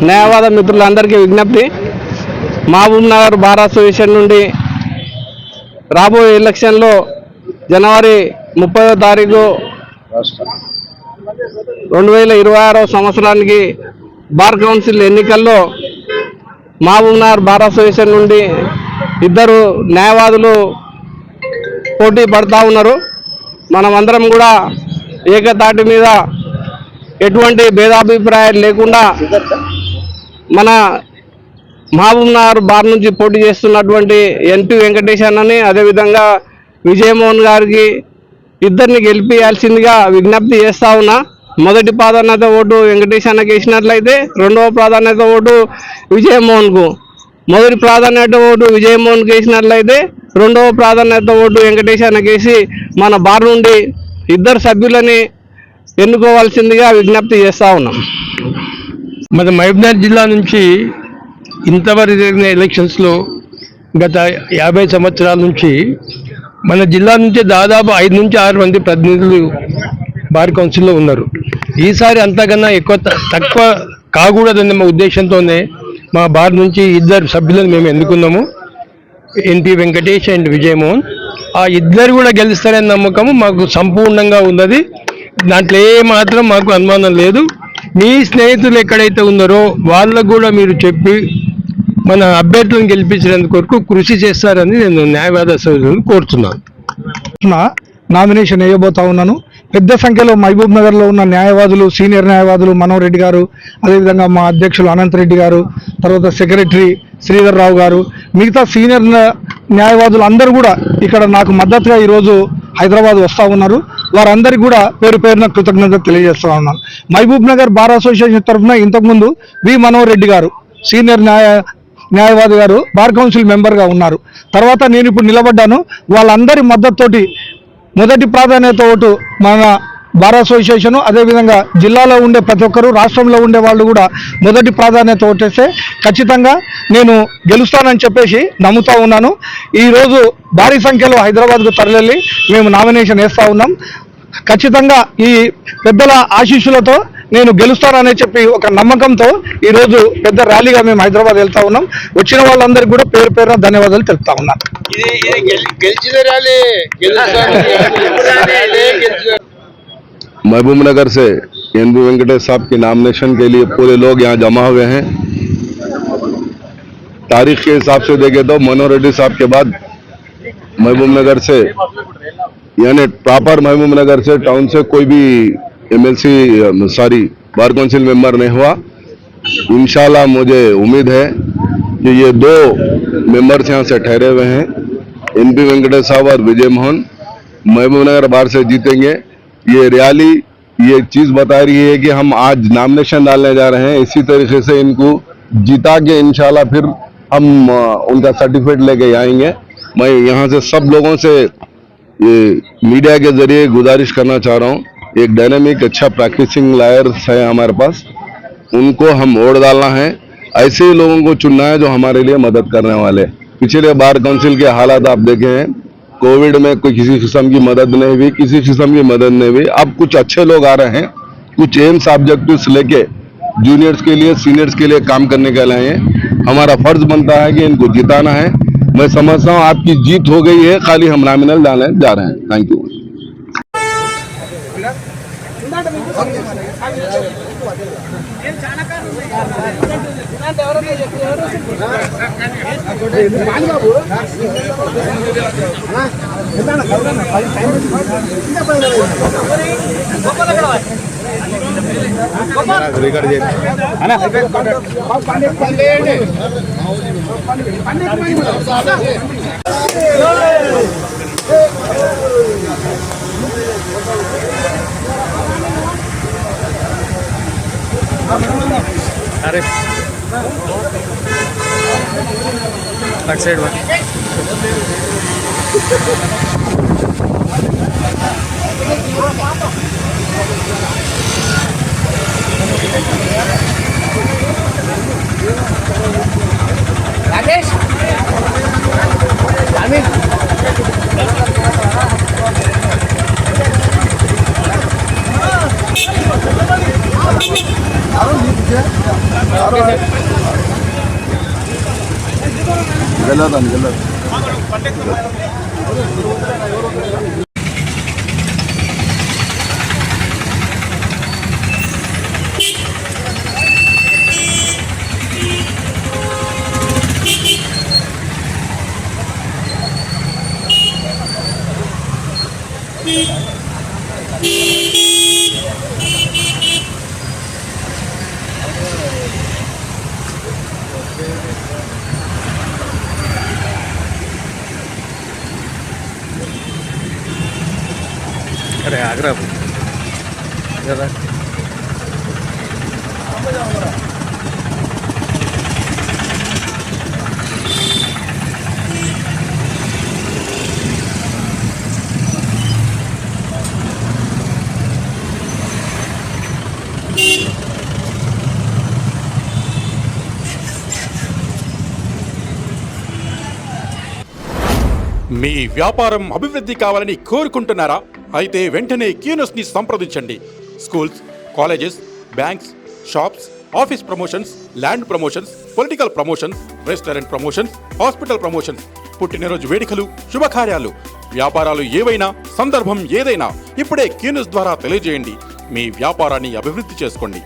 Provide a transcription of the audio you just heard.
న్యాయవాద మిత్రులందరికీ విజ్ఞప్తి, మహబూబ్ నగర్ బార్ అసోసియేషన్ నుండి రాబోయే ఎలక్షన్లో జనవరి 30వ తారీఖు 2026వ సంవత్సరానికి బార్ కౌన్సిల్ ఎన్నికల్లో మహబూబ్ నగర్ బార్ అసోసియేషన్ నుండి ఇద్దరు న్యాయవాదులు పోటీ పడతా ఉన్నారు. మనమందరం కూడా ఏకతాటి మీద ఎటువంటి భేదాభిప్రాయాలు లేకుండా మన మహబూబ్ నగర్ బార్ నుంచి పోటీ చేస్తున్నటువంటి ఎన్పి వెంకటేష్ అన్నని, అదేవిధంగా విజయమోహన్ గారికి ఇద్దరిని గెలిపించాల్సిందిగా విజ్ఞప్తి చేస్తా ఉన్నా. మొదటి ప్రాధాన్యత ఓటు వెంకటేష్ అన్నకి వేసినట్లయితే రెండవ ప్రాధాన్యత ఓటు విజయమోహన్కు, మొదటి ప్రాధాన్యత ఓటు విజయమోహన్కి వేసినట్లయితే రెండవ ప్రాధాన్యత ఓటు వెంకటేష్ అన్నకి వేసి మన బార్ నుండి ఇద్దరు సభ్యులని ఎన్నుకోవాల్సిందిగా విజ్ఞప్తి చేస్తా ఉన్నాం. మన మహబూబ్నగర్ జిల్లా నుంచి ఇంతవరకు జరిగిన ఎలక్షన్స్లో గత 50 సంవత్సరాల నుంచి మన జిల్లా నుంచి దాదాపు 5 నుంచి 6 మంది ప్రతినిధులు బార్ కౌన్సిల్లో ఉన్నారు. ఈసారి అంతకన్నా తక్కువ కాకూడదన్న మా ఉద్దేశంతోనే మా బార్ నుంచి ఇద్దరు సభ్యులను మేము ఎన్నుకున్నాము, ఎన్పి వెంకటేష్ అండ్ విజయమోహన్. ఆ ఇద్దరు కూడా గెలుస్తారనే నమ్మకము మాకు సంపూర్ణంగా ఉన్నది. దాంట్లో ఏమాత్రం మాకు అనుమానం లేదు. మీ స్నేహితులు ఎక్కడైతే ఉన్నారో వాళ్ళకు కూడా మీరు చెప్పి మన అభ్యర్థులను గెలిపించడానికి కొరకు కృషి చేస్తారని నేను న్యాయవాద సభ్యులను కోరుతున్నాను. నామినేషన్ వేయబోతా ఉన్నాను. పెద్ద సంఖ్యలో మహబూబ్ నగర్లో ఉన్న న్యాయవాదులు, సీనియర్ న్యాయవాదులు మనోహర్ రెడ్డి గారు, అదేవిధంగా మా అధ్యక్షులు అనంతరెడ్డి గారు, తర్వాత సెక్రటరీ శ్రీధర్ రావు గారు, మిగతా సీనియర్ న్యాయవాదులు అందరూ కూడా ఇక్కడ నాకు మద్దతుగా ఈరోజు హైదరాబాద్ వస్తూ ఉన్నారు. వారందరికీ కూడా పేరు పేరున కృతజ్ఞత తెలియజేస్తూ ఉన్నాను. మహబూబ్ నగర్ బార్ అసోసియేషన్ తరఫున ఇంతకుముందు వి మనోహర్ రెడ్డి గారు సీనియర్ న్యాయవాది గారు బార్ కౌన్సిల్ మెంబర్గా ఉన్నారు. తర్వాత నేను ఇప్పుడు నిలబడ్డాను. వాళ్ళందరి మద్దతుతోటి మొదటి ప్రాధాన్యత ఓటు మన బార్ అసోసియేషన్, అదేవిధంగా జిల్లాలో ఉండే ప్రతి ఒక్కరు, రాష్ట్రంలో ఉండే వాళ్ళు కూడా మొదటి ప్రాధాన్యత ఓటేస్తే ఖచ్చితంగా నేను గెలుస్తానని చెప్పేసి నమ్ముతా ఉన్నాను. ఈరోజు భారీ సంఖ్యలో హైదరాబాద్కు తరలి మేము నామినేషన్ వేస్తూ ఉన్నాం. ఖచ్చితంగా ఈ పెద్దల ఆశీస్సులతో నేను గెలుస్తానని చెప్పి ఒక నమ్మకంతో ఈరోజు పెద్ద ర్యాలీగా మేము హైదరాబాద్ వెళ్తా ఉన్నాం. వచ్చిన వాళ్ళందరికీ కూడా పేరు పేరున ధన్యవాదాలు తెలుపుతా ఉన్నాను. महबूब नगर से एनपी वेंकटेश साहब के नॉमिनेशन के लिए पूरे लोग यहाँ जमा हुए हैं। तारीख के हिसाब से देखे तो मनोहर रेड्डी साहब के बाद महबूब नगर से, यानी प्रॉपर महबूब नगर से टाउन से कोई भी एमएलसी बार काउंसिल मेंबर नहीं हुआ। इंशाल्लाह मुझे उम्मीद है कि ये 2 मेंबर्स यहाँ से ठहरे हुए हैं, एनपी वेंकटेश साहब और विजय मोहन, महबूब नगर बार से जीतेंगे। ये रैली ये चीज बता रही है कि हम आज नामिनेशन डालने जा रहे हैं, इसी तरीके से इनको जिता के इंशाल्लाह फिर हम उनका सर्टिफिकेट लेके आएंगे। मैं यहाँ से सब लोगों से ये मीडिया के जरिए गुजारिश करना चाह रहा हूँ, एक डायनामिक अच्छा प्रैक्टिसिंग लॉयर्स है हमारे पास, उनको हम वोट डालना है। ऐसे ही लोगों को चुनना है जो हमारे लिए मदद करने वाले। पिछले बार काउंसिल के हालात आप देखे हैं, कोविड में कोई किसी किस्म की मदद नहीं हुई, किसी किस्म की मदद नहीं हुई। अब कुछ अच्छे लोग आ रहे हैं, कुछ एम्स ऑब्जेक्टिव्स लेके जूनियर्स के लिए, सीनियर्स के लिए काम करने के लिए हैं। हमारा फर्ज बनता है कि इनको जिताना है। मैं समझता हूँ आपकी जीत हो गई है, खाली हम नॉमिनल डालने जा रहे हैं। Thank you. अरे అటు సైడ్ రాకేష్ अरे आगरा जरा మీ వ్యాపారం అభివృద్ధి కావాలని కోరుకుంటున్నారా? అయితే వెంటనే క్యూనస్ని సంప్రదించండి. Schools, colleges, banks, shops, office promotions, land promotions, political promotions, restaurant promotions, hospital promotions, పుట్టినరోజు వేడుకలు, శుభకార్యాలు, వ్యాపారాలు ఏవైనా, సందర్భం ఏదైనా ఇప్పుడే క్యూనస్ ద్వారా తెలియజేయండి. మీ వ్యాపారాన్ని అభివృద్ధి చేసుకోండి.